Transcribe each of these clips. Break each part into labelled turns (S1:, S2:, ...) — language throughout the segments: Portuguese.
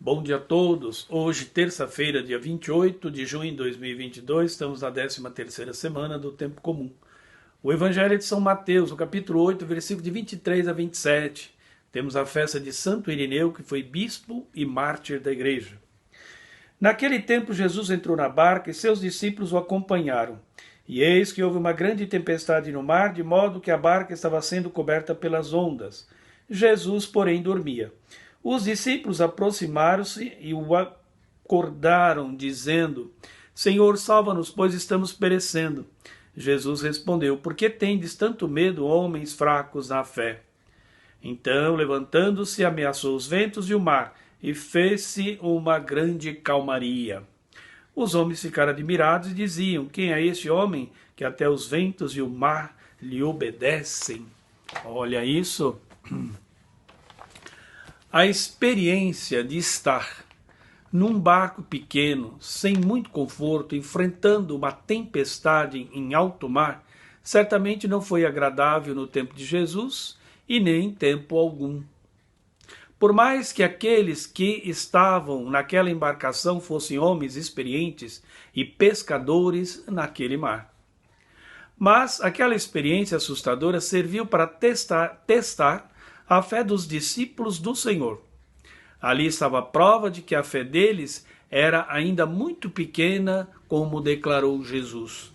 S1: Bom dia a todos. Hoje, terça-feira, dia 28 de junho de 2022, estamos na 13ª semana do Tempo Comum. O Evangelho é de São Mateus, no capítulo 8, versículo de 23 a 27. Temos a festa de Santo Irineu, que foi bispo e mártir da igreja. Naquele tempo, Jesus entrou na barca e seus discípulos o acompanharam. E eis que houve uma grande tempestade no mar, de modo que a barca estava sendo coberta pelas ondas. Jesus, porém, dormia. Os discípulos aproximaram-se e o acordaram, dizendo: Senhor, salva-nos, pois estamos perecendo. Jesus respondeu: Por que tendes tanto medo, homens fracos na fé? Então, levantando-se, ameaçou os ventos e o mar, e fez-se uma grande calmaria. Os homens ficaram admirados e diziam: Quem é este homem que até os ventos e o mar lhe obedecem? Olha isso. A experiência de estar num barco pequeno, sem muito conforto, enfrentando uma tempestade em alto mar, certamente não foi agradável no tempo de Jesus e nem em tempo algum. Por mais que aqueles que estavam naquela embarcação fossem homens experientes e pescadores naquele mar. Mas aquela experiência assustadora serviu para testar a fé dos discípulos do Senhor. Ali estava a prova de que a fé deles era ainda muito pequena, como declarou Jesus.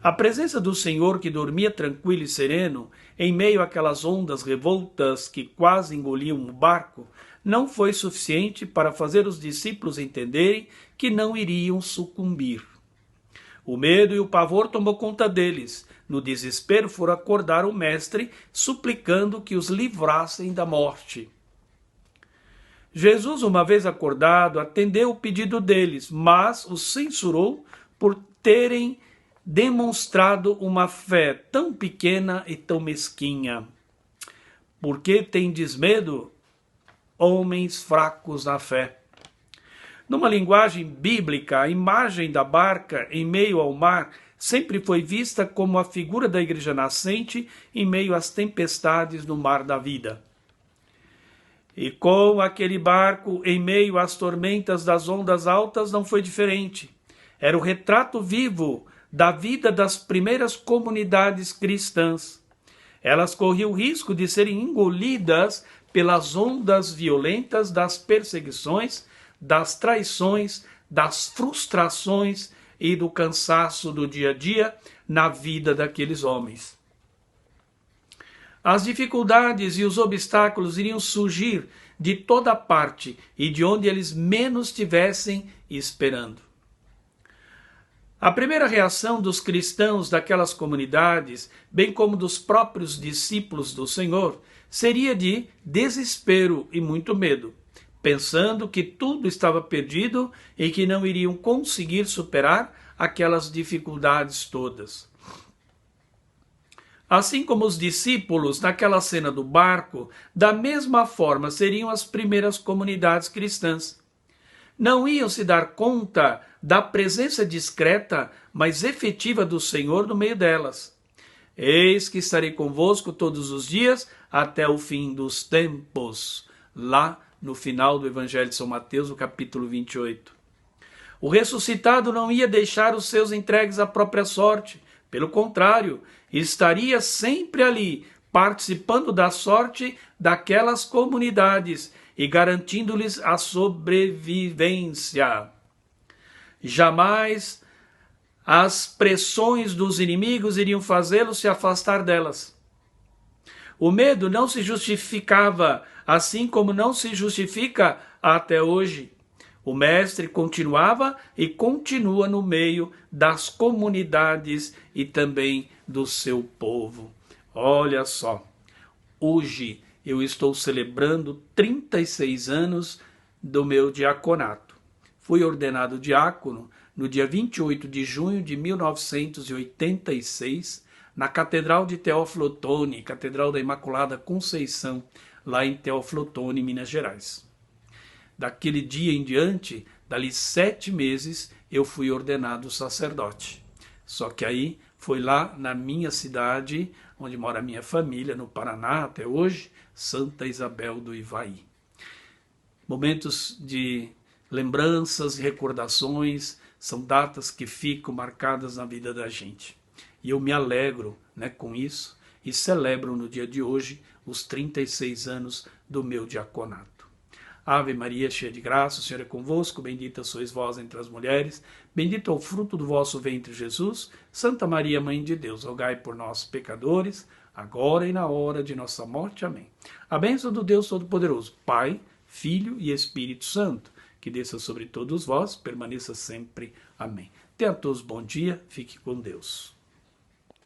S1: A presença do Senhor, que dormia tranquilo e sereno, em meio àquelas ondas revoltas que quase engoliam o barco, não foi suficiente para fazer os discípulos entenderem que não iriam sucumbir. O medo e o pavor tomou conta deles. No desespero foram acordar o mestre, suplicando que os livrassem da morte. Jesus, uma vez acordado, atendeu o pedido deles, mas os censurou por terem demonstrado uma fé tão pequena e tão mesquinha. Por que tendes medo, homens fracos na fé? Numa linguagem bíblica, a imagem da barca em meio ao mar sempre foi vista como a figura da igreja nascente em meio às tempestades no mar da vida. E com aquele barco em meio às tormentas das ondas altas não foi diferente. Era o retrato vivo da vida das primeiras comunidades cristãs. Elas corriam o risco de serem engolidas pelas ondas violentas das perseguições, das traições, das frustrações e do cansaço do dia a dia na vida daqueles homens. As dificuldades e os obstáculos iriam surgir de toda parte e de onde eles menos estivessem esperando. A primeira reação dos cristãos daquelas comunidades, bem como dos próprios discípulos do Senhor, seria de desespero e muito medo, pensando que tudo estava perdido e que não iriam conseguir superar aquelas dificuldades todas. Assim como os discípulos naquela cena do barco, da mesma forma seriam as primeiras comunidades cristãs. Não iam se dar conta da presença discreta, mas efetiva do Senhor no meio delas. Eis que estarei convosco todos os dias até o fim dos tempos. Lá no final do Evangelho de São Mateus, no capítulo 28. O ressuscitado não ia deixar os seus entregues à própria sorte. Pelo contrário, estaria sempre ali, participando da sorte daquelas comunidades e garantindo-lhes a sobrevivência. Jamais as pressões dos inimigos iriam fazê-los se afastar delas. O medo não se justificava, assim como não se justifica até hoje. O mestre continuava e continua no meio das comunidades e também do seu povo. Olha só, hoje eu estou celebrando 36 anos do meu diaconato. Fui ordenado diácono no dia 28 de junho de 1986, na Catedral de Teófilo Otoni, Catedral da Imaculada Conceição, lá em Teófilo Otoni, Minas Gerais. Daquele dia em diante, dali 7 meses, eu fui ordenado sacerdote. Só que aí foi lá na minha cidade, onde mora a minha família, no Paraná até hoje, Santa Isabel do Ivaí. momentos de lembranças e recordações, são datas que ficam marcadas na vida da gente. E eu me alegro, né, com isso e celebro no dia de hoje os 36 anos do meu diaconato. Ave Maria, cheia de graça, o Senhor é convosco, bendita sois vós entre as mulheres, bendito é o fruto do vosso ventre, Jesus. Santa Maria, Mãe de Deus, rogai por nós, pecadores, agora e na hora de nossa morte. Amém. A bênção do Deus Todo-Poderoso, Pai, Filho e Espírito Santo, que desça sobre todos vós, permaneça sempre. Amém. Tenha a todos bom dia, fique com Deus.